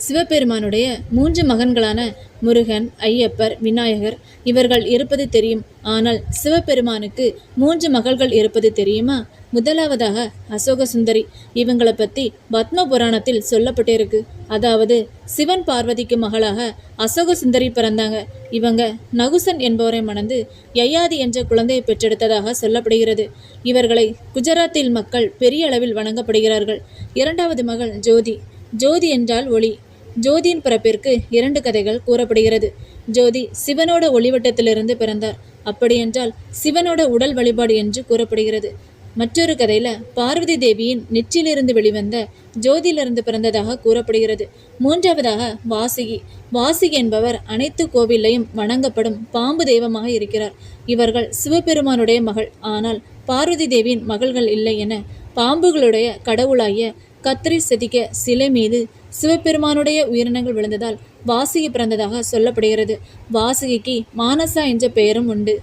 சிவபெருமானுடைய 3 மகன்களான முருகன், ஐயப்பர், விநாயகர் இவர்கள் இருப்பது தெரியும். ஆனால் சிவபெருமானுக்கு 3 மகள்கள் இருப்பது தெரியுமா? முதலாவதாக அசோக சுந்தரி. இவங்களை பற்றி பத்ம புராணத்தில் சொல்லப்பட்டிருக்கு. அதாவது சிவன் பார்வதிக்கு மகளாக அசோக சுந்தரி பிறந்தாங்க. இவங்க நகுசன் என்பவரை மணந்து யயாதி என்ற குழந்தையை பெற்றெடுத்ததாக சொல்லப்படுகிறது. இவர்களை குஜராத்தில் மக்கள் பெரிய அளவில் வணங்கப்படுகிறார்கள். இரண்டாவது மகள் ஜோதி. ஜோதி என்றால் ஒளி. ஜோதியின் பிறப்பிற்கு 2 கதைகள் கூறப்படுகிறது. ஜோதி சிவனோட ஒளிவட்டத்திலிருந்து பிறந்தார். அப்படியென்றால் சிவனோட உடல் வழிபாடு என்று கூறப்படுகிறது. மற்றொரு கதையில பார்வதி தேவியின் நெற்றிலிருந்து வெளிவந்த ஜோதியிலிருந்து பிறந்ததாக கூறப்படுகிறது. மூன்றாவதாக வாசுகி. வாசுகி என்பவர் அனைத்து கோவிலையும் வணங்கப்படும் பாம்பு தெய்வமாக இருக்கிறார். இவர்கள் சிவபெருமானுடைய மகள். ஆனால் பார்வதி தேவியின் மகள்கள் இல்லை என பாம்புகளுடைய கடவுளாகிய கத்திரி செதிக்க சிலை மீது சிவபெருமானுடைய உயிரினங்கள் விழுந்ததால் வாசுகி பிறந்ததாக சொல்லப்படுகிறது. வாசுகிக்கு மானசா என்ற பெயரும் உண்டு.